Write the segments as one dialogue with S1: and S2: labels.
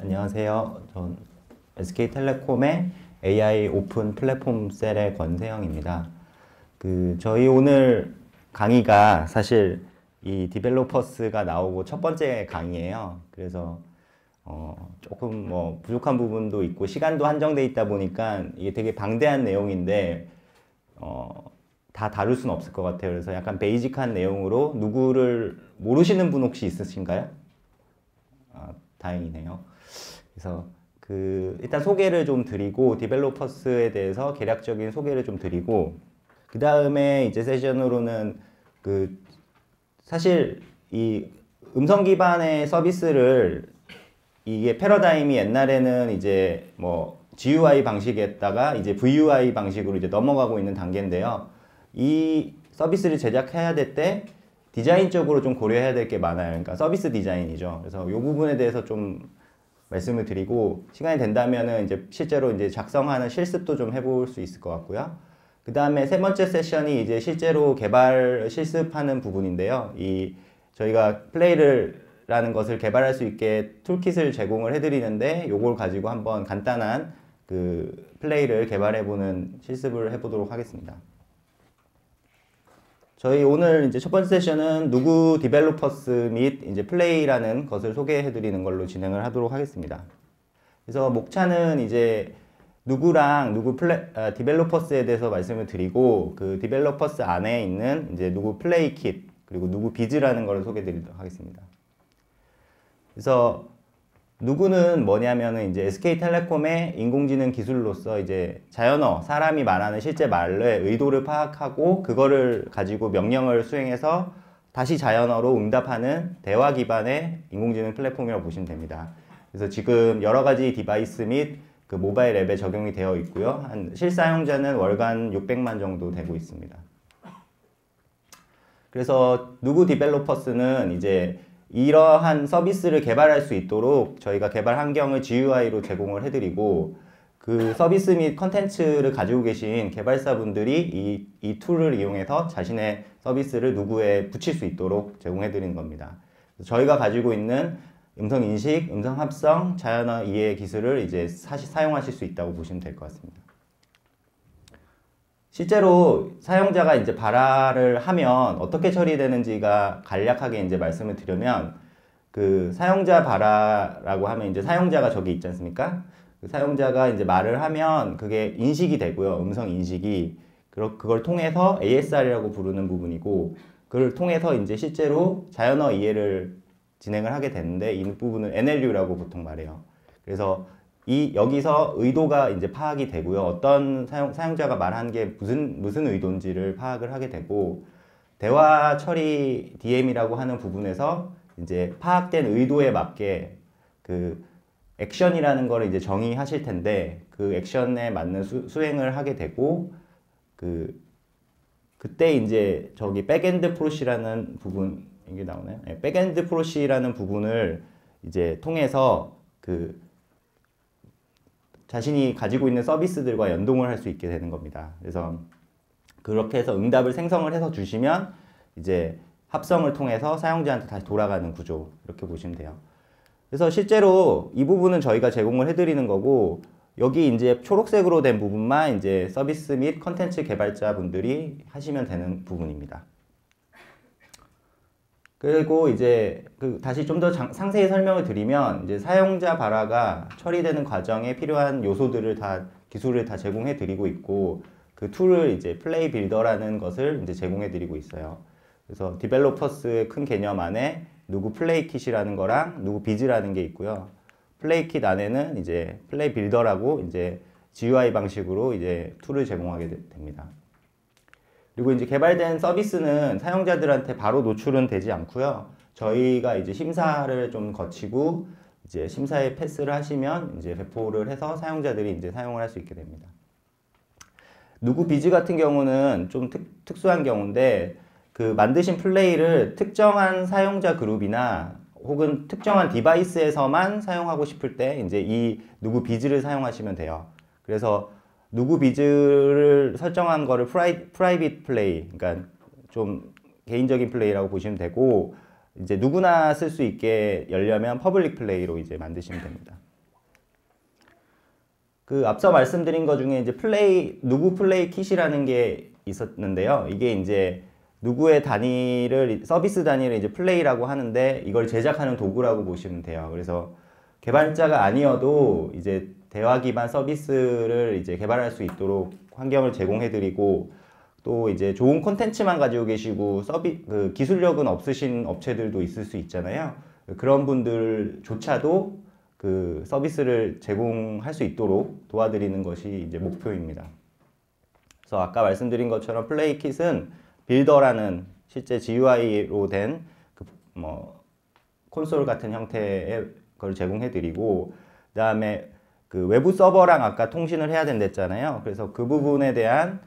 S1: 안녕하세요. 전 SK텔레콤의 AI 오픈 플랫폼 셀의 권세영입니다. 저희 오늘 강의가 사실 이 디벨로퍼스가 나오고 첫 번째 강의예요. 그래서 조금 부족한 부분도 있고 시간도 한정돼 있다 보니까 이게 되게 방대한 내용인데 다 다룰 수는 없을 것 같아요. 그래서 약간 베이직한 내용으로 누구를 모르시는 분 혹시 있으신가요? 다행이네요. 그래서 일단 소개를 좀 드리고 디벨로퍼스에 대해서 개략적인 소개를 좀 드리고 그 다음에 이제 세션으로는 사실 이 음성 기반의 서비스를 이게 패러다임이 옛날에는 이제 GUI 방식에다가 이제 VUI 방식으로 이제 넘어가고 있는 단계인데요. 이 서비스를 제작해야 될 때 디자인적으로 좀 고려해야 될 게 많아요. 그러니까 서비스 디자인이죠. 그래서 이 부분에 대해서 좀 말씀을 드리고 시간이 된다면은 이제 실제로 이제 작성하는 실습도 좀 해볼 수 있을 것 같고요. 그 다음에 세 번째 세션이 이제 실제로 개발 실습하는 부분인데요. 저희가 플레이라는 것을 개발할 수 있게 툴킷을 제공을 해드리는데 요걸 가지고 한번 간단한 플레이를 개발해보는 실습을 해보도록 하겠습니다. 저희 오늘 이제 첫 번째 세션은 누구 디벨로퍼스 및 이제 플레이라는 것을 소개해 드리는 걸로 진행을 하도록 하겠습니다. 그래서 목차는 이제 누구랑 누구 디벨로퍼스에 대해서 말씀을 드리고 그 디벨로퍼스 안에 있는 이제 누구 플레이 킷 그리고 누구 비즈라는 걸 소개해 드리도록 하겠습니다. 그래서 누구는 뭐냐면은 이제 SK텔레콤의 인공지능 기술로서 이제 자연어, 사람이 말하는 실제 말의 의도를 파악하고 그거를 가지고 명령을 수행해서 다시 자연어로 응답하는 대화 기반의 인공지능 플랫폼이라고 보시면 됩니다. 그래서 지금 여러 가지 디바이스 및 모바일 앱에 적용이 되어 있고요. 실사용자는 월간 600만 정도 되고 있습니다. 그래서 누구 디벨로퍼스는 이제 이러한 서비스를 개발할 수 있도록 저희가 개발 환경을 GUI로 제공을 해드리고 그 서비스 및 컨텐츠를 가지고 계신 개발사분들이 이 툴을 이용해서 자신의 서비스를 누구에 붙일 수 있도록 제공해드리는 겁니다. 저희가 가지고 있는 음성 인식, 음성 합성, 자연어 이해 기술을 이제 사용하실 수 있다고 보시면 될 것 같습니다. 실제로 사용자가 이제 발화를 하면 어떻게 처리되는지가 간략하게 이제 말씀을 드리면 사용자 발화라고 하면 이제 사용자가 저기 있지 않습니까? 사용자가 이제 말을 하면 그게 인식이 되고요. 음성 인식이 그걸 통해서 ASR이라고 부르는 부분이고 그걸 통해서 이제 실제로 자연어 이해를 진행을 하게 되는데 이 부분을 NLU라고 보통 말해요. 그래서 여기서 의도가 이제 파악이 되고요. 어떤 사용자가 말한 게 무슨 의도인지를 파악을 하게 되고 대화 처리 DM이라고 하는 부분에서 이제 파악된 의도에 맞게 액션이라는 걸 이제 정의하실 텐데 그 액션에 맞는 수행을 하게 되고 그때 이제 저기 백엔드 프로시라는 부분 이게 나오나요? 네, 백엔드 프로시라는 부분을 이제 통해서 자신이 가지고 있는 서비스들과 연동을 할 수 있게 되는 겁니다. 그래서 그렇게 해서 응답을 생성을 해서 주시면 이제 합성을 통해서 사용자한테 다시 돌아가는 구조 이렇게 보시면 돼요. 그래서 실제로 이 부분은 저희가 제공을 해드리는 거고 여기 이제 초록색으로 된 부분만 이제 서비스 및 컨텐츠 개발자분들이 하시면 되는 부분입니다. 그리고 이제 다시 좀 더 상세히 설명을 드리면 이제 사용자 발화가 처리되는 과정에 필요한 요소들을 기술을 다 제공해 드리고 있고 그 툴을 이제 플레이 빌더라는 것을 이제 제공해 드리고 있어요. 그래서 디벨로퍼스의 큰 개념 안에 누구 플레이 킷이라는 거랑 누구 비즈라는 게 있고요. 플레이 킷 안에는 이제 플레이 빌더라고 이제 GUI 방식으로 이제 툴을 제공하게 됩니다. 그리고 이제 개발된 서비스는 사용자들한테 바로 노출은 되지 않고요. 저희가 이제 심사를 좀 거치고 이제 심사에 패스를 하시면 이제 배포를 해서 사용자들이 이제 사용을 할 수 있게 됩니다. 누구 비즈 같은 경우는 좀 특수한 경우인데 만드신 플레이를 특정한 사용자 그룹이나 혹은 특정한 디바이스에서만 사용하고 싶을 때 이제 이 누구 비즈를 사용하시면 돼요. 그래서 누구 비즈를 설정한 거를 프라이빗 플레이, 그러니까 좀 개인적인 플레이라고 보시면 되고 이제 누구나 쓸 수 있게 열려면 퍼블릭 플레이로 이제 만드시면 됩니다. 그 앞서 말씀드린 것 중에 이제 누구 플레이 킷이라는 게 있었는데요. 이게 이제 누구의 단위를, 서비스 단위를 이제 플레이라고 하는데 이걸 제작하는 도구라고 보시면 돼요. 그래서 개발자가 아니어도 이제 대화 기반 서비스를 이제 개발할 수 있도록 환경을 제공해드리고, 또 이제 좋은 콘텐츠만 가지고 계시고 그 기술력은 없으신 업체들도 있을 수 있잖아요. 그런 분들조차도 그 서비스를 제공할 수 있도록 도와드리는 것이 이제 목표입니다. 그래서 아까 말씀드린 것처럼 플레이킷은 빌더라는 실제 GUI로 된 그 콘솔 같은 형태의 걸 제공해드리고, 그 다음에 그 외부 서버랑 아까 통신을 해야 된댔잖아요. 그래서 그 부분에 대한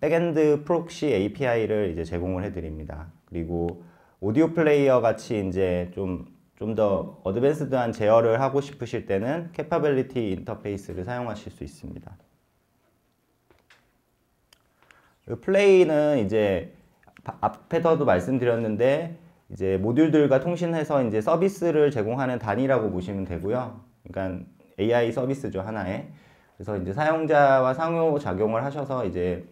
S1: 백엔드 프록시 API를 이제 제공을 해드립니다. 그리고 오디오 플레이어 같이 이제 좀 더 어드밴스드한 제어를 하고 싶으실 때는 캐파빌리티 인터페이스를 사용하실 수 있습니다. 플레이는 이제 앞에서도 말씀드렸는데 이제 모듈들과 통신해서 이제 서비스를 제공하는 단위라고 보시면 되고요. 그러니까 AI 서비스죠, 하나의. 그래서 이제 사용자와 상호작용을 하셔서 이제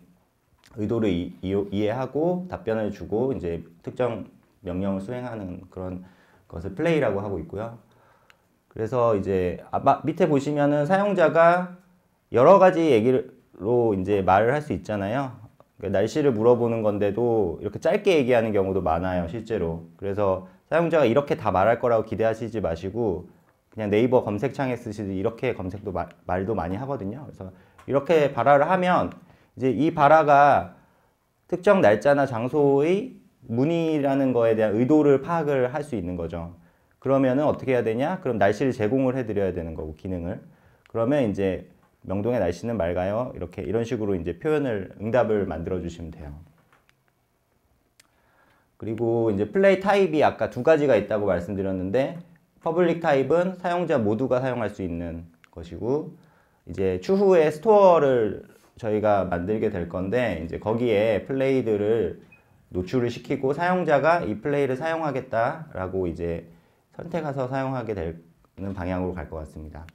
S1: 의도를 이해하고 답변을 주고 이제 특정 명령을 수행하는 그런 것을 플레이라고 하고 있고요. 그래서 이제 밑에 보시면은 사용자가 여러 가지 얘기로 이제 말을 할 수 있잖아요. 그러니까 날씨를 물어보는 건데도 이렇게 짧게 얘기하는 경우도 많아요, 실제로. 그래서 사용자가 이렇게 다 말할 거라고 기대하시지 마시고 그냥 네이버 검색창에 쓰시듯이 이렇게 검색도 말도 많이 하거든요. 그래서 이렇게 발화를 하면 이제 이 발화가 특정 날짜나 장소의 문의라는 거에 대한 의도를 파악을 할 수 있는 거죠. 그러면은 어떻게 해야 되냐? 그럼 날씨를 제공을 해드려야 되는 거고, 기능을. 그러면 이제 명동의 날씨는 맑아요. 이런 식으로 이제 응답을 만들어 주시면 돼요. 그리고 이제 플레이 타입이 아까 두 가지가 있다고 말씀드렸는데, 퍼블릭 타입은 사용자 모두가 사용할 수 있는 것이고, 이제 추후에 스토어를 저희가 만들게 될 건데, 이제 거기에 플레이들을 노출을 시키고 사용자가 이 플레이를 사용하겠다라고 이제 선택해서 사용하게 되는 방향으로 갈 것 같습니다.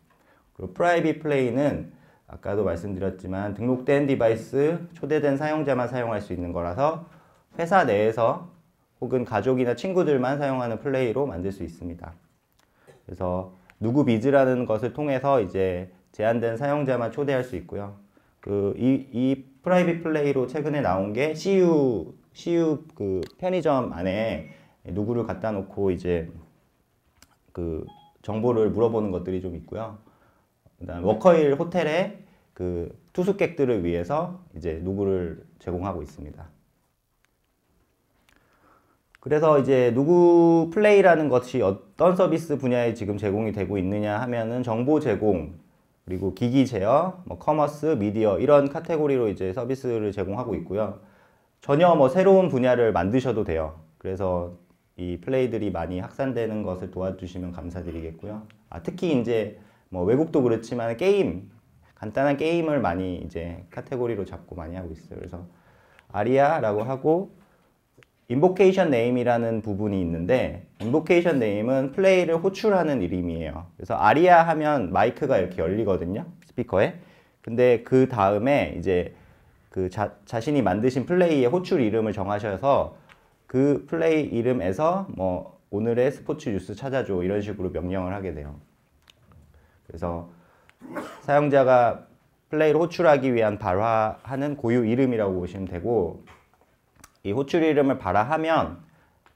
S1: 그리고 프라이빗 플레이는 아까도 말씀드렸지만 등록된 디바이스, 초대된 사용자만 사용할 수 있는 거라서 회사 내에서 혹은 가족이나 친구들만 사용하는 플레이로 만들 수 있습니다. 그래서 누구 비즈라는 것을 통해서 이제 제한된 사용자만 초대할 수 있고요. 이 프라이빗 플레이로 최근에 나온 게 CU 그 편의점 안에 누구를 갖다 놓고 이제 그 정보를 물어보는 것들이 좀 있고요. 그다음 워커힐 호텔에 그 투숙객들을 위해서 이제 누구를 제공하고 있습니다. 그래서 이제 누구 플레이라는 것이 어떤 서비스 분야에 지금 제공이 되고 있느냐 하면은 정보 제공, 그리고 기기 제어, 커머스, 미디어 이런 카테고리로 이제 서비스를 제공하고 있고요. 전혀 새로운 분야를 만드셔도 돼요. 그래서 이 플레이들이 많이 확산되는 것을 도와주시면 감사드리겠고요. 특히 이제 외국도 그렇지만 간단한 게임을 많이 이제 카테고리로 잡고 많이 하고 있어요. 그래서 아리아라고 하고 인보케이션 네임이라는 부분이 있는데, 인보케이션 네임은 플레이를 호출하는 이름이에요. 그래서 아리아 하면 마이크가 이렇게 열리거든요, 스피커에. 근데 그 다음에 이제 그 자신이 만드신 플레이의 호출 이름을 정하셔서 그 플레이 이름에서 오늘의 스포츠 뉴스 찾아줘 이런 식으로 명령을 하게 돼요. 그래서 사용자가 플레이를 호출하기 위한 발화하는 고유 이름이라고 보시면 되고, 이 호출 이름을 발화하면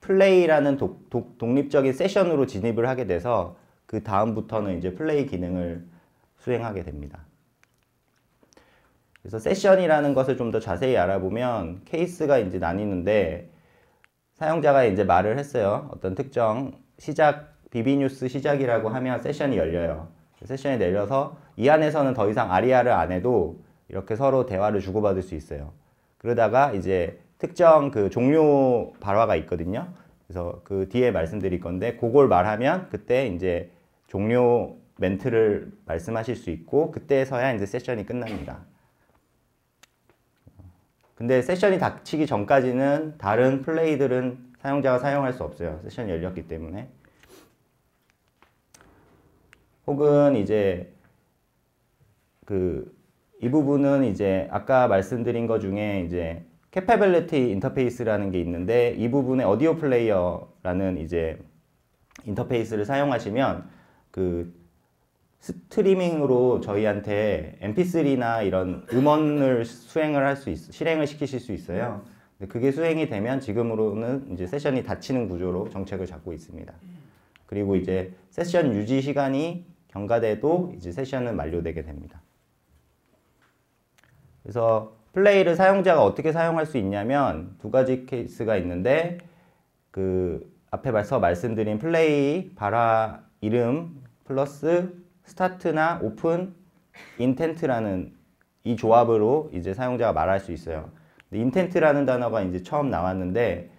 S1: 플레이라는 독립적인 세션으로 진입을 하게 돼서 그 다음부터는 이제 플레이 기능을 수행하게 됩니다. 그래서 세션이라는 것을 좀 더 자세히 알아보면 케이스가 이제 나뉘는데, 사용자가 이제 말을 했어요. 어떤 특정 비비뉴스 시작이라고 하면 세션이 열려요. 세션이 열려서 이 안에서는 더 이상 아리아를 안 해도 이렇게 서로 대화를 주고받을 수 있어요. 그러다가 이제 특정 그 종료 발화가 있거든요. 그래서 그 뒤에 말씀드릴 건데, 그걸 말하면 그때 이제 종료 멘트를 말씀하실 수 있고, 그때서야 이제 세션이 끝납니다. 근데 세션이 닥치기 전까지는 다른 플레이들은 사용자가 사용할 수 없어요. 세션이 열렸기 때문에. 혹은 이제 이 부분은 이제 아까 말씀드린 것 중에 이제 Capability 인터페이스라는 게 있는데 이 부분에 오디오 플레이어라는 이제 인터페이스를 사용하시면 스트리밍으로 저희한테 MP3나 이런 음원을 실행을 시키실 수 있어요. 근데 그게 수행이 되면 지금으로는 이제 세션이 닫히는 구조로 정책을 잡고 있습니다. 그리고 이제 세션 유지 시간이 경과돼도 이제 세션은 만료되게 됩니다. 그래서 플레이를 사용자가 어떻게 사용할 수 있냐면 두 가지 케이스가 있는데 앞에 말씀드린 플레이 발화 이름 플러스 스타트나 오픈 인텐트라는 이 조합으로 이제 사용자가 말할 수 있어요. 인텐트라는 단어가 이제 처음 나왔는데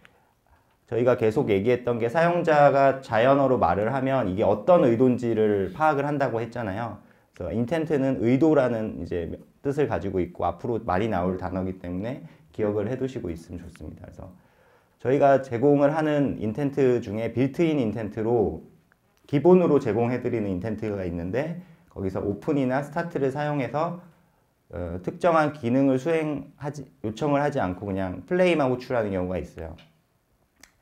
S1: 저희가 계속 얘기했던 게 사용자가 자연어로 말을 하면 이게 어떤 의도인지를 파악을 한다고 했잖아요. 그래서 인텐트는 의도라는 이제 뜻을 가지고 있고 앞으로 말이 나올 단어이기 때문에 기억을 해두시고 있으면 좋습니다. 그래서 저희가 제공을 하는 인텐트 중에 빌트인 인텐트로 기본으로 제공해드리는 인텐트가 있는데 거기서 오픈이나 스타트를 사용해서 특정한 기능을 요청을 하지 않고 그냥 플레이만 호출하는 경우가 있어요.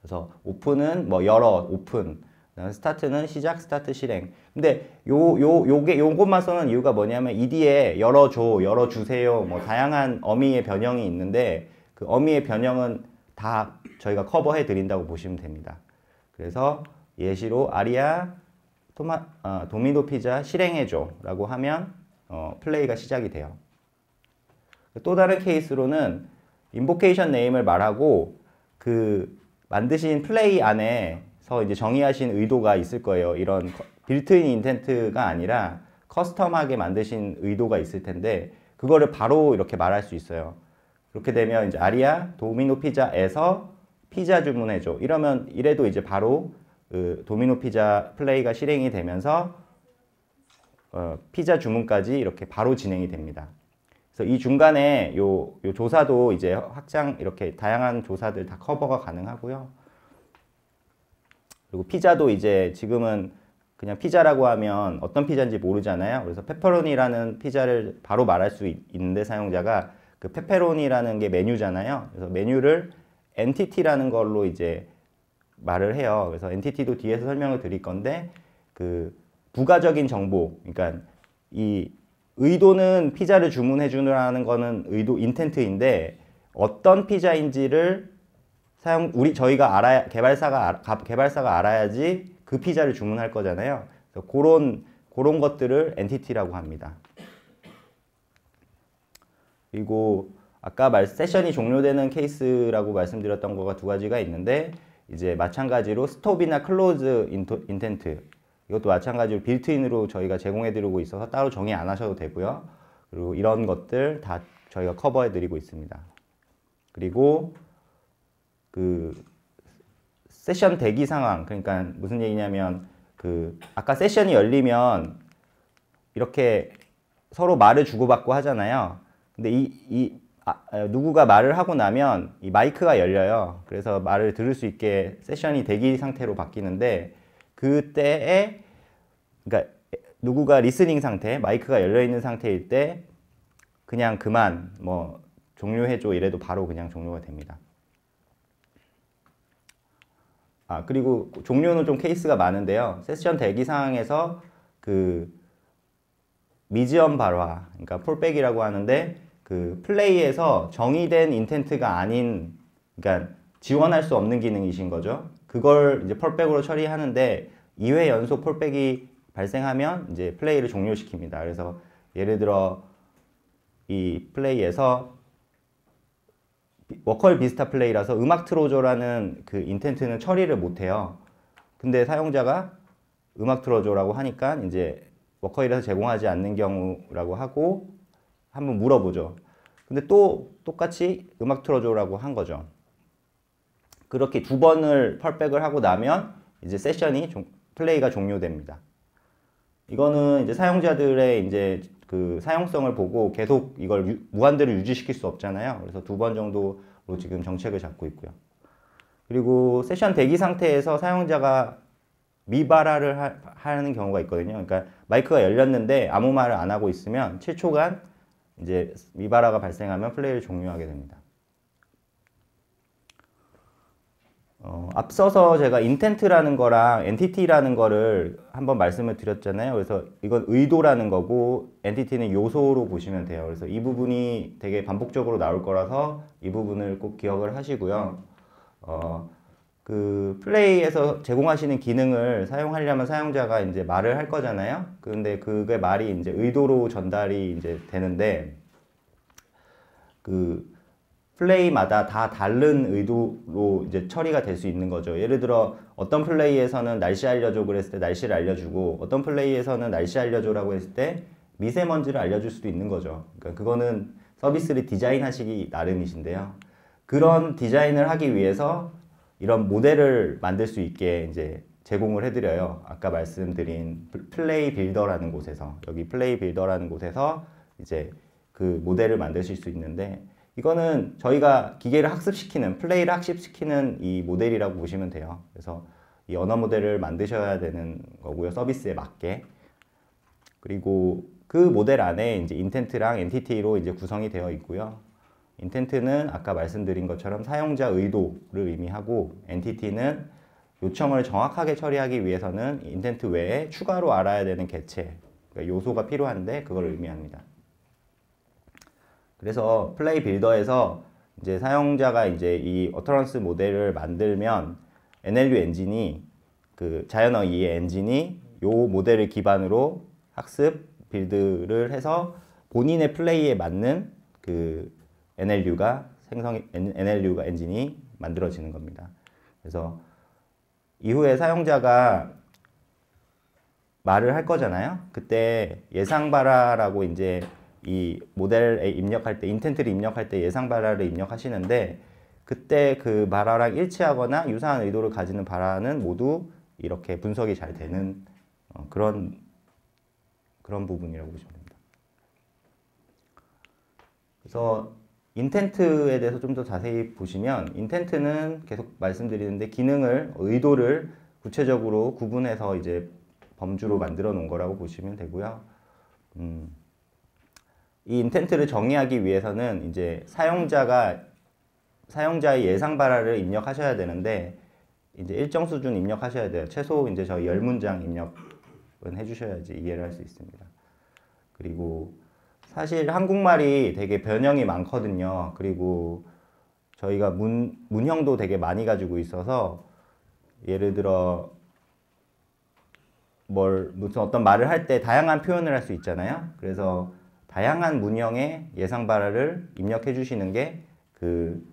S1: 그래서 오픈은 뭐 열어, 오픈, 스타트는 시작, 스타트 실행. 근데 요것만 써는 이유가 뭐냐면 이 뒤에 열어줘, 열어주세요, 뭐 다양한 어미의 변형이 있는데 그 어미의 변형은 다 저희가 커버해 드린다고 보시면 됩니다. 그래서 예시로 아리아 도미노 피자 실행해줘 라고 하면 플레이가 시작이 돼요. 또 다른 케이스로는 인보케이션 네임을 말하고 만드신 플레이 안에서 이제 정의하신 의도가 있을 거예요. 이런 빌트인 인텐트가 아니라 커스텀하게 만드신 의도가 있을 텐데 그거를 바로 이렇게 말할 수 있어요. 그렇게 되면 이제 아리아 도미노 피자에서 피자 주문해줘. 이래도 이제 바로 도미노 피자 플레이가 실행이 되면서 피자 주문까지 이렇게 바로 진행이 됩니다. 그래서 이 중간에 요 조사도 이제 이렇게 다양한 조사들 다 커버가 가능하고요. 그리고 피자도 이제 지금은 그냥 피자라고 하면 어떤 피자인지 모르잖아요. 그래서 페퍼로니라는 피자를 바로 말할 수 있는데 사용자가 그 페페로니라는 게 메뉴잖아요. 그래서 메뉴를 엔티티라는 걸로 이제 말을 해요. 그래서 엔티티도 뒤에서 설명을 드릴 건데 부가적인 정보, 그러니까 이 의도는 피자를 주문해 주라는 거는 인텐트인데 어떤 피자인지를 저희가 개발사가 알아야지 그 피자를 주문할 거잖아요. 그래서 그런 것들을 엔티티라고 합니다. 그리고 아까 세션이 종료되는 케이스라고 말씀드렸던 거가 두 가지가 있는데 이제 마찬가지로 스톱이나 클로즈 인텐트 이것도 마찬가지로 빌트인으로 저희가 제공해드리고 있어서 따로 정의 안 하셔도 되고요. 그리고 이런 것들 다 저희가 커버해드리고 있습니다. 그리고 세션 대기 상황, 그러니까 무슨 얘기냐면 아까 세션이 열리면 이렇게 서로 말을 주고받고 하잖아요. 근데 누구가 말을 하고 나면 이 마이크가 열려요. 그래서 말을 들을 수 있게 세션이 대기 상태로 바뀌는데 그때에 그러니까 누구가 리스닝 상태, 마이크가 열려 있는 상태일 때 그냥 그만 뭐 종료해줘 이래도 바로 그냥 종료가 됩니다. 그리고 종료는 좀 케이스가 많은데요. 세션 대기 상황에서 미지엄 발화, 그러니까 폴백이라고 하는데 플레이에서 정의된 인텐트가 아닌, 그러니까 지원할 수 없는 기능이신 거죠. 그걸 이제 폴백으로 처리하는데 2회 연속 폴백이 발생하면 이제 플레이를 종료시킵니다. 그래서 예를 들어 이 플레이에서 워커힐 비스타 플레이라서 음악 틀어줘라는 인텐트는 처리를 못해요. 근데 사용자가 음악 틀어줘라고 하니까 이제 워커힐에서 제공하지 않는 경우라고 하고 한번 물어보죠. 근데 또 똑같이 음악 틀어줘라고 한 거죠. 그렇게 두 번을 펄백을 하고 나면 이제 플레이가 종료됩니다. 이거는 이제 사용자들의 이제 사용성을 보고 계속 이걸 무한대로 유지시킬 수 없잖아요. 그래서 두 번 정도로 지금 정책을 잡고 있고요. 그리고 세션 대기 상태에서 사용자가 미발화를 하는 경우가 있거든요. 그러니까 마이크가 열렸는데 아무 말을 안 하고 있으면 7초간 이제 미발화가 발생하면 플레이를 종료하게 됩니다. 앞서서 제가 인텐트라는 거랑 엔티티라는 거를 한번 말씀을 드렸잖아요. 그래서 이건 의도라는 거고 엔티티는 요소로 보시면 돼요. 그래서 이 부분이 되게 반복적으로 나올 거라서 이 부분을 꼭 기억을 하시고요. 그 플레이에서 제공하시는 기능을 사용하려면 사용자가 이제 말을 할 거잖아요. 근데 그게 말이 이제 의도로 전달이 이제 되는데 그 플레이마다 다 다른 의도로 이제 처리가 될 수 있는 거죠. 예를 들어 어떤 플레이에서는 날씨 알려줘 그랬을 때 날씨를 알려주고 어떤 플레이에서는 날씨 알려줘라고 했을 때 미세먼지를 알려줄 수도 있는 거죠. 그러니까 그거는 서비스를 디자인하시기 나름이신데요. 그런 디자인을 하기 위해서 이런 모델을 만들 수 있게 이제 제공을 해드려요. 아까 말씀드린 플레이 빌더라는 곳에서 여기 플레이 빌더라는 곳에서 이제 그 모델을 만드실 수 있는데 이거는 저희가 기계를 학습시키는 플레이를 학습시키는 이 모델이라고 보시면 돼요. 그래서 이 언어 모델을 만드셔야 되는 거고요. 서비스에 맞게. 그리고 그 모델 안에 이제 인텐트랑 엔티티로 이제 구성이 되어 있고요. 인텐트는 아까 말씀드린 것처럼 사용자 의도를 의미하고 엔티티는 요청을 정확하게 처리하기 위해서는 인텐트 외에 추가로 알아야 되는 개체, 그러니까 요소가 필요한데 그걸 의미합니다. 그래서 플레이 빌더에서 이제 사용자가 이제 이 어터런스 모델을 만들면 NLU 엔진이 그 자연어 이해 엔진이 요 모델을 기반으로 학습 빌드를 해서 본인의 플레이에 맞는 그 NLU가 엔진이 만들어지는 겁니다. 그래서 이후에 사용자가 말을 할 거잖아요. 그때 예상 발화라고 이제 이 모델에 입력할 때, 인텐트를 입력할 때 예상 발화를 입력하시는데 그때 그 발화랑 일치하거나 유사한 의도를 가지는 발화는 모두 이렇게 분석이 잘 되는 그런 부분이라고 보시면 됩니다. 그래서 인텐트에 대해서 좀 더 자세히 보시면 인텐트는 계속 말씀드리는데 기능을, 의도를 구체적으로 구분해서 이제 범주로 만들어 놓은 거라고 보시면 되고요. 이 인텐트를 정의하기 위해서는 이제 사용자의 예상 발화를 입력하셔야 되는데 이제 일정 수준 입력하셔야 돼요. 최소 이제 저희 10문장 입력은 해주셔야지 이해를 할 수 있습니다. 그리고 사실 한국말이 되게 변형이 많거든요. 그리고 저희가 문형도 되게 많이 가지고 있어서 예를 들어 무슨 어떤 말을 할 때 다양한 표현을 할 수 있잖아요. 그래서 다양한 문형의 예상 발화를 입력해 주시는 게 그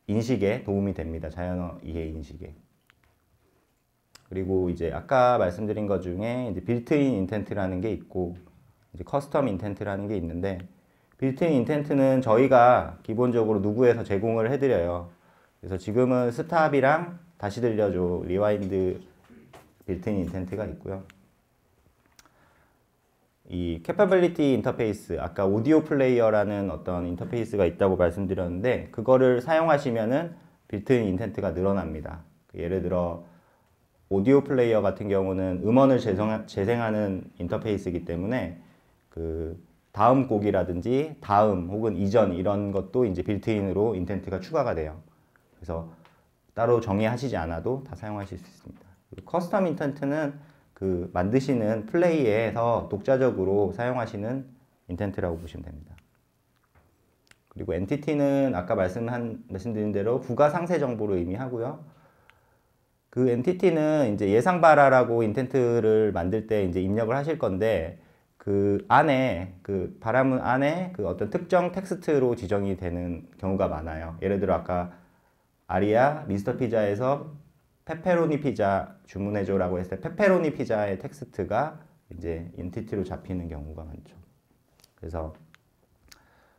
S1: 인식에 도움이 됩니다. 자연어 이해 인식에. 그리고 이제 아까 말씀드린 것 중에 이제 빌트인 인텐트라는 게 있고 이제 커스텀 인텐트라는 게 있는데 빌트인 인텐트는 저희가 기본적으로 누구에서 제공을 해드려요. 그래서 지금은 스탑이랑 다시 들려줘 리와인드 빌트인 인텐트가 있고요. 이 캐퍼빌리티 인터페이스, 아까 오디오 플레이어라는 어떤 인터페이스가 있다고 말씀드렸는데 그거를 사용하시면은 빌트인 인텐트가 늘어납니다. 예를 들어 오디오 플레이어 같은 경우는 음원을 재생하는 인터페이스이기 때문에 그 다음 곡이라든지 다음 혹은 이전 이런 것도 이제 빌트인으로 인텐트가 추가가 돼요. 그래서 따로 정의하시지 않아도 다 사용하실 수 있습니다. 커스텀 인텐트는 그 만드시는 플레이에서 독자적으로 사용하시는 인텐트라고 보시면 됩니다. 그리고 엔티티는 아까 말씀드린 대로 부가 상세 정보를 의미하고요. 그 엔티티는 이제 예상 발화라고 인텐트를 만들 때 이제 입력을 하실 건데 그 안에 그 발화문 안에 그 어떤 특정 텍스트로 지정이 되는 경우가 많아요. 예를 들어 아까 아리아 미스터 피자에서 페페로니 피자 주문해줘라고 했을 때 페페로니 피자의 텍스트가 이제 인티티로 잡히는 경우가 많죠. 그래서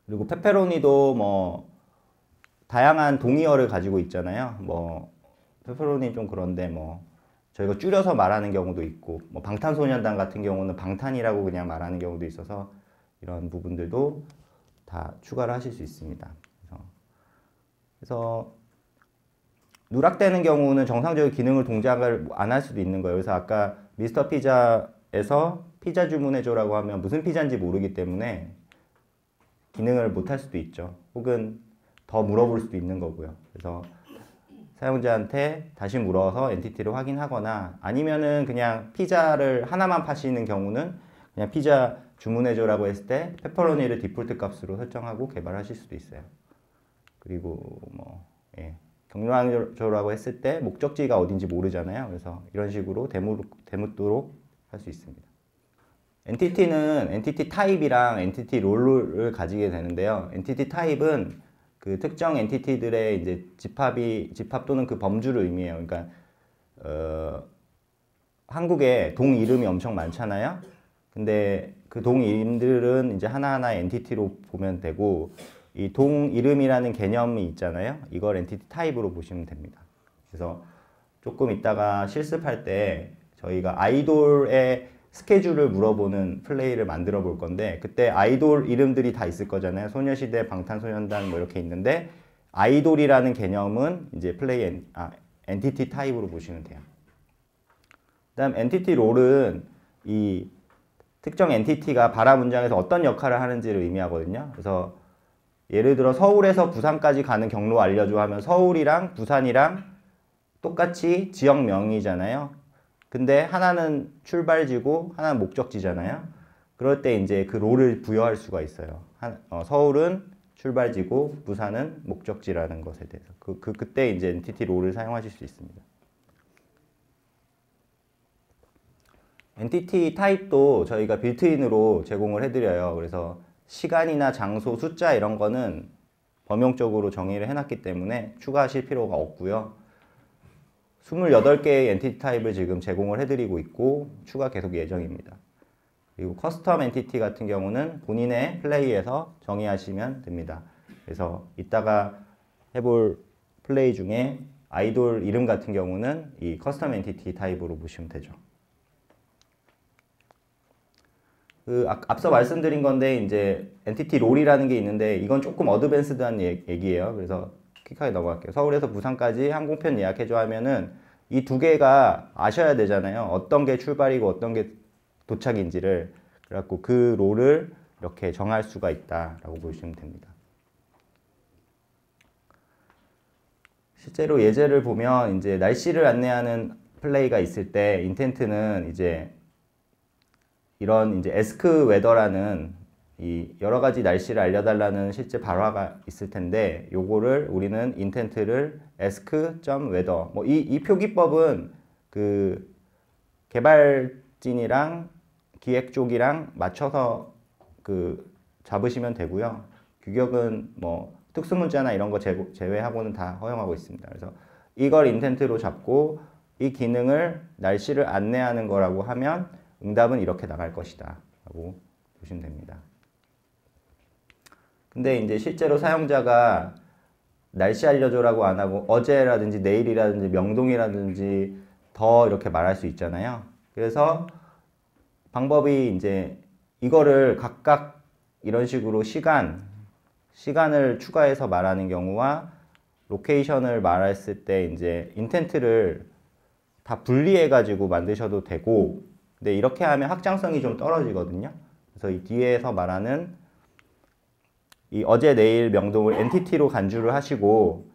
S1: 그리고 페페로니도 뭐 다양한 동의어를 가지고 있잖아요. 뭐 페페로니 좀 그런데 뭐 저희가 줄여서 말하는 경우도 있고 뭐 방탄소년단 같은 경우는 방탄이라고 그냥 말하는 경우도 있어서 이런 부분들도 다 추가를 하실 수 있습니다. 그래서 누락되는 경우는 정상적인 기능을 동작을 안 할 수도 있는 거예요. 그래서 아까 미스터 피자에서 피자 주문해줘라고 하면 무슨 피자인지 모르기 때문에 기능을 못 할 수도 있죠. 혹은 더 물어볼 수도 있는 거고요. 그래서 사용자한테 다시 물어서 엔티티를 확인하거나 아니면은 그냥 피자를 하나만 파시는 경우는 그냥 피자 주문해줘라고 했을 때 페퍼로니를 디폴트 값으로 설정하고 개발하실 수도 있어요. 그리고 뭐 경로당조라고 했을 때 목적지가 어딘지 모르잖아요. 그래서 이런 식으로 대묻도록 할 수 있습니다. 엔티티는 엔티티 타입이랑 엔티티 롤을 가지게 되는데요. 엔티티 타입은 그 특정 엔티티들의 이제 집합 또는 그 범주를 의미해요. 그러니까 한국에 동 이름이 엄청 많잖아요. 근데 그 동 이름들은 이제 하나하나 엔티티로 보면 되고 이 동 이름이라는 개념이 있잖아요. 이걸 엔티티 타입으로 보시면 됩니다. 그래서 조금 이따가 실습할 때 저희가 아이돌의 스케줄을 물어보는 플레이를 만들어 볼 건데 그때 아이돌 이름들이 다 있을 거잖아요. 소녀시대, 방탄소년단 뭐 이렇게 있는데 아이돌이라는 개념은 이제 엔티티 타입으로 보시면 돼요. 그다음 엔티티 롤은 이 특정 엔티티가 바라 문장에서 어떤 역할을 하는지를 의미하거든요. 그래서 예를 들어 서울에서 부산까지 가는 경로 알려줘 하면 서울이랑 부산이랑 똑같이 지역명이잖아요. 근데 하나는 출발지고 하나는 목적지잖아요. 그럴 때 이제 그 롤을 부여할 수가 있어요. 서울은 출발지고 부산은 목적지라는 것에 대해서 그때 이제 엔티티 롤을 사용하실 수 있습니다. 엔티티 타입도 저희가 빌트인으로 제공을 해드려요. 그래서 시간이나 장소, 숫자 이런 거는 범용적으로 정의를 해놨기 때문에 추가하실 필요가 없고요. 28개의 엔티티 타입을 지금 제공을 해드리고 있고 추가 계속 예정입니다. 그리고 커스텀 엔티티 같은 경우는 본인의 플레이에서 정의하시면 됩니다. 그래서 이따가 해볼 플레이 중에 아이돌 이름 같은 경우는 이 커스텀 엔티티 타입으로 보시면 되죠. 앞서 말씀드린 건데 이제 엔티티 롤이라는 게 있는데 이건 조금 어드밴스드한 얘기예요. 그래서 퀵하게 넘어갈게요. 서울에서 부산까지 항공편 예약해줘 하면은 이 두 개가 아셔야 되잖아요. 어떤 게 출발이고 어떤 게 도착인지를. 그래갖고 그 롤을 이렇게 정할 수가 있다라고 보시면 됩니다. 실제로 예제를 보면 이제 날씨를 안내하는 플레이가 있을 때 인텐트는 이제 이런 이제 에스크 웨더라는 이 여러 가지 날씨를 알려달라는 실제 발화가 있을 텐데 요거를 우리는 인텐트를 ask.weather 뭐 이 표기법은 그 개발진이랑 기획 쪽이랑 맞춰서 그 잡으시면 되고요. 규격은 뭐 특수문자나 이런 거 제외하고는 다 허용하고 있습니다. 그래서 이걸 인텐트로 잡고 이 기능을 날씨를 안내하는 거라고 하면 응답은 이렇게 나갈 것이다 라고 보시면 됩니다. 근데 이제 실제로 사용자가 날씨 알려줘라고 안 하고 어제라든지 내일이라든지 명동이라든지 더 이렇게 말할 수 있잖아요. 그래서 방법이 이제 이거를 각각 이런 식으로 시간을 추가해서 말하는 경우와 로케이션을 말했을 때 이제 인텐트를 다 분리해 가지고 만드셔도 되고 근데 이렇게 하면 확장성이 좀 떨어지거든요. 그래서 이 뒤에서 말하는 이 어제 내일 명동을 엔티티로 간주를 하시고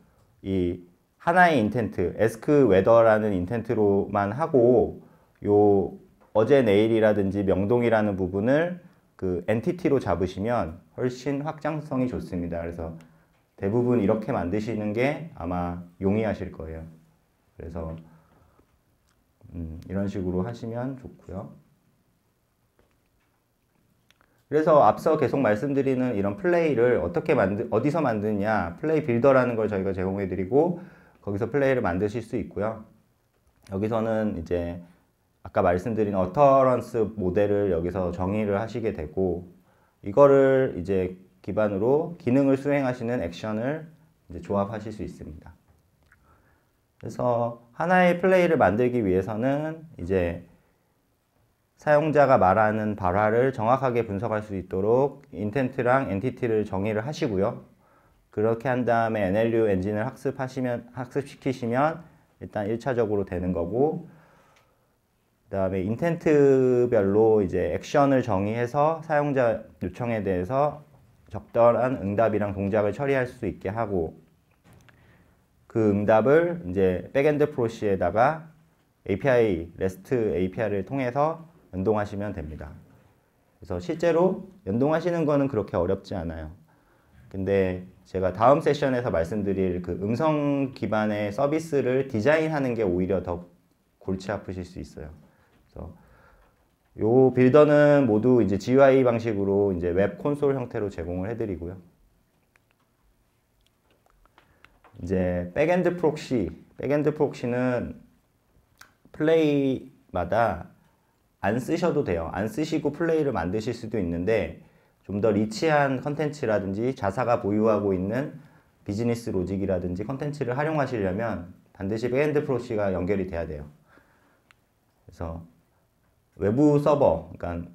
S1: 이 하나의 인텐트 ask whether라는 인텐트로만 하고 요 어제 내일이라든지 명동이라는 부분을 그 엔티티로 잡으시면 훨씬 확장성이 좋습니다. 그래서 대부분 이렇게 만드시는 게 아마 용이하실 거예요. 그래서 이런 식으로 하시면 좋고요. 그래서 앞서 계속 말씀드리는 이런 플레이를 어디서 만드냐 플레이 빌더라는 걸 저희가 제공해 드리고 거기서 플레이를 만드실 수 있고요. 여기서는 이제 아까 말씀드린 어터런스 모델을 여기서 정의를 하시게 되고 이거를 이제 기반으로 기능을 수행하시는 액션을 이제 조합하실 수 있습니다. 그래서 하나의 플레이를 만들기 위해서는 이제 사용자가 말하는 발화를 정확하게 분석할 수 있도록 인텐트랑 엔티티를 정의를 하시고요. 그렇게 한 다음에 NLU 엔진을 학습시키시면 일단 1차적으로 되는 거고, 그 다음에 인텐트별로 이제 액션을 정의해서 사용자 요청에 대해서 적절한 응답이랑 동작을 처리할 수 있게 하고, 그 응답을 이제 백엔드 프로시에다가 API, REST API를 통해서 연동하시면 됩니다. 그래서 실제로 연동하시는 거는 그렇게 어렵지 않아요. 근데 제가 다음 세션에서 말씀드릴 그 음성 기반의 서비스를 디자인하는 게 오히려 더 골치 아프실 수 있어요. 그래서 요 빌더는 모두 이제 GUI 방식으로 이제 웹 콘솔 형태로 제공을 해드리고요. 이제 백엔드 프록시는 플레이마다 안 쓰셔도 돼요. 안 쓰시고 플레이를 만드실 수도 있는데, 좀 더 리치한 컨텐츠라든지 자사가 보유하고 있는 비즈니스 로직이라든지 컨텐츠를 활용하시려면 반드시 백엔드 프록시가 연결이 돼야 돼요. 그래서 외부 서버, 그러니까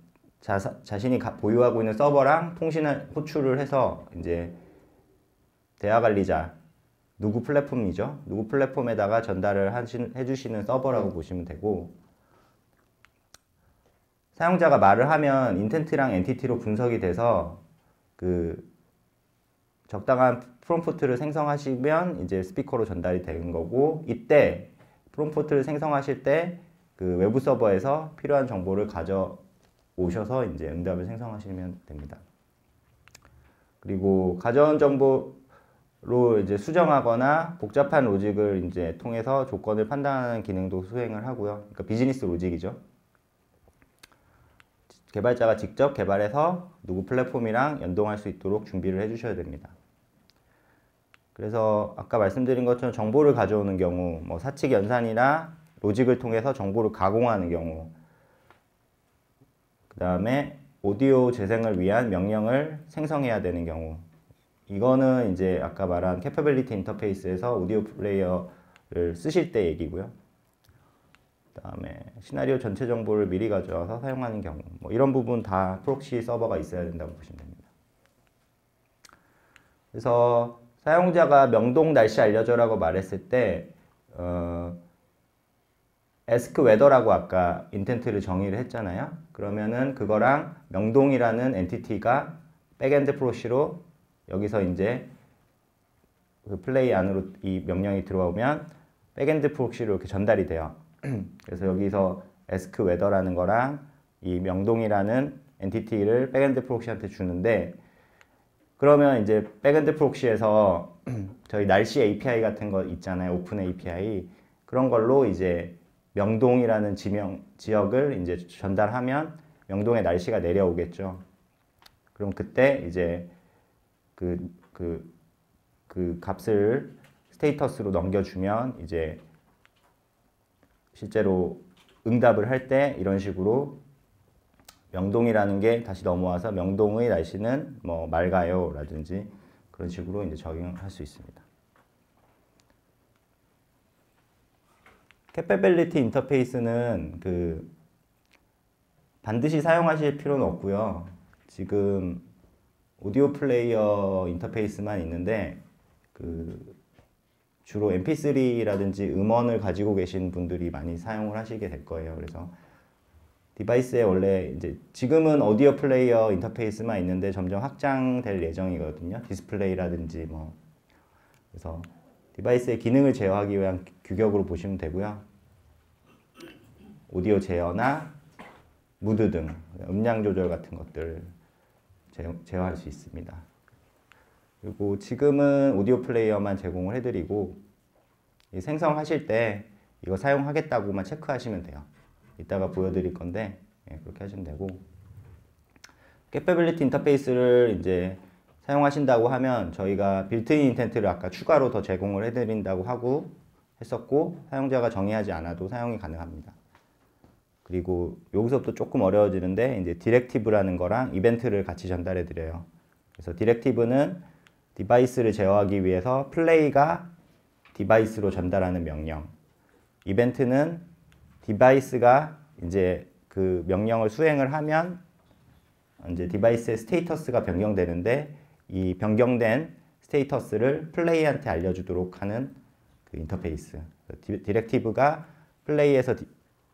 S1: 자신이 보유하고 있는 서버랑 통신을 호출을 해서 이제 대화 관리자, 누구 플랫폼이죠? 누구 플랫폼에다가 전달을 해주시는 서버라고 보시면 되고, 사용자가 말을 하면 인텐트랑 엔티티로 분석이 돼서 그 적당한 프롬프트를 생성하시면 이제 스피커로 전달이 되는 거고, 이때 프롬프트를 생성하실 때 그 외부 서버에서 필요한 정보를 가져오셔서 이제 응답을 생성하시면 됩니다. 그리고 가져온 정보로 이제 수정하거나 복잡한 로직을 이제 통해서 조건을 판단하는 기능도 수행을 하고요. 그러니까 비즈니스 로직이죠. 개발자가 직접 개발해서 누구 플랫폼이랑 연동할 수 있도록 준비를 해주셔야 됩니다. 그래서 아까 말씀드린 것처럼 정보를 가져오는 경우, 뭐 사칙 연산이나 로직을 통해서 정보를 가공하는 경우, 그 다음에 오디오 재생을 위한 명령을 생성해야 되는 경우, 이거는 이제 아까 말한 캐퍼빌리티 인터페이스에서 오디오 플레이어를 쓰실 때 얘기고요. 그 다음에 시나리오 전체 정보를 미리 가져와서 사용하는 경우, 뭐 이런 부분 다 프록시 서버가 있어야 된다고 보시면 됩니다. 그래서 사용자가 명동 날씨 알려줘라고 말했을 때 ask whether라고 아까 인텐트를 정의를 했잖아요. 그러면은 그거랑 명동이라는 엔티티가 백엔드 프로시로 여기서 이제 그 플레이 안으로 이 명령이 들어오면 백엔드 프록시로 이렇게 전달이 돼요. 그래서 여기서 ask whether라는 거랑 이 명동이라는 엔티티를 백엔드 프록시한테 주는데, 그러면 이제 백엔드 프록시에서 저희 날씨 API 같은 거 있잖아요. 오픈 API. 그런 걸로 이제 명동이라는 지역을 이제 전달하면 명동에 날씨가 내려오겠죠. 그럼 그때 이제 그 값을 스테이터스로 넘겨주면 이제 실제로 응답을 할 때 이런 식으로 명동이라는 게 다시 넘어와서 명동의 날씨는 뭐 맑아요 라든지 그런 식으로 이제 적용할 수 있습니다. 캐퍼빌리티 인터페이스는 그 반드시 사용하실 필요는 없고요. 지금 오디오 플레이어 인터페이스만 있는데 그 주로 mp3라든지 음원을 가지고 계신 분들이 많이 사용을 하시게 될 거예요. 그래서 디바이스에 원래 이제 지금은 오디오 플레이어 인터페이스만 있는데 점점 확장될 예정이거든요. 디스플레이라든지 뭐. 그래서 디바이스의 기능을 제어하기 위한 규격으로 보시면 되고요. 오디오 제어나 무드 등 음량 조절 같은 것들 제어할 수 있습니다. 그리고 지금은 오디오 플레이어만 제공을 해드리고 생성하실 때 이거 사용하겠다고만 체크하시면 돼요. 이따가 보여드릴 건데 그렇게 하시면 되고, 캐퍼빌리티 인터페이스를 이제 사용하신다고 하면 저희가 빌트인 인텐트를 아까 추가로 더 제공을 해드린다고 하고 했었고, 사용자가 정의하지 않아도 사용이 가능합니다. 그리고 여기서부터 조금 어려워지는데 이제 디렉티브라는 거랑 이벤트를 같이 전달해 드려요. 그래서 디렉티브는 디바이스를 제어하기 위해서 플레이가 디바이스로 전달하는 명령, 이벤트는 디바이스가 이제 그 명령을 수행을 하면 이제 디바이스의 스테이터스가 변경되는데 이 변경된 스테이터스를 플레이한테 알려주도록 하는 그 인터페이스. 디렉티브가 플레이에서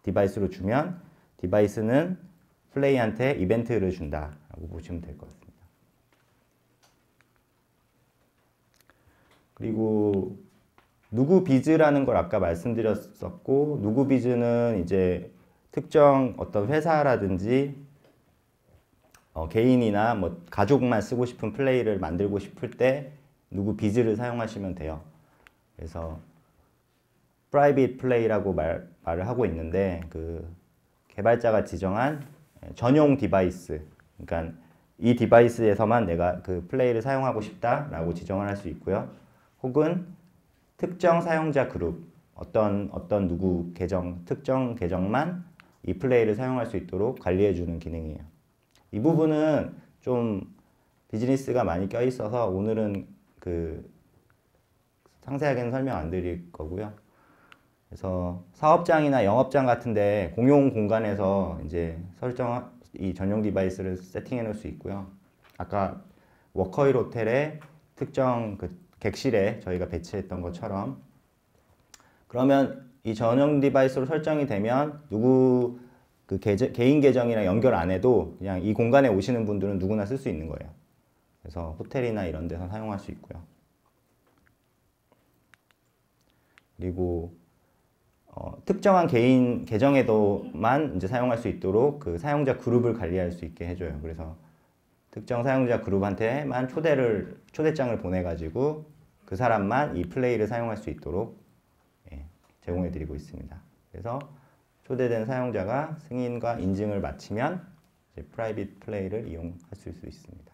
S1: 디바이스로 주면 디바이스는 플레이한테 이벤트를 준다라고 보시면 될 것 같습니다. 그리고 누구 비즈라는 걸 아까 말씀드렸었고, 누구 비즈는 이제 특정 어떤 회사라든지 개인이나 뭐 가족만 쓰고 싶은 플레이를 만들고 싶을 때 누구 비즈를 사용하시면 돼요. 그래서 프라이빗 플레이라고 말을 하고 있는데, 그 개발자가 지정한 전용 디바이스, 그러니까 이 디바이스에서만 내가 그 플레이를 사용하고 싶다라고 지정을 할 수 있고요. 혹은 특정 사용자 그룹, 어떤 누구 계정, 특정 계정만 이 플레이를 사용할 수 있도록 관리해주는 기능이에요. 이 부분은 좀 비즈니스가 많이 껴있어서 오늘은 그 상세하게는 설명 안 드릴 거고요. 그래서 사업장이나 영업장 같은데 공용 공간에서 이제 이 전용 디바이스를 세팅해 놓을 수 있고요. 아까 워커힐 호텔의 특정 그 객실에 저희가 배치했던 것처럼, 그러면 이 전용 디바이스로 설정이 되면 누구 그 개인 계정이랑 연결 안 해도 그냥 이 공간에 오시는 분들은 누구나 쓸 수 있는 거예요. 그래서 호텔이나 이런 데서 사용할 수 있고요. 그리고 특정한 개인 계정에도만 이제 사용할 수 있도록 그 사용자 그룹을 관리할 수 있게 해줘요. 그래서 특정 사용자 그룹한테만 초대장을 보내가지고 그 사람만 이 플레이를 사용할 수 있도록 제공해드리고 있습니다. 그래서 초대된 사용자가 승인과 인증을 마치면 이제 프라이빗 플레이를 이용할 수 있습니다.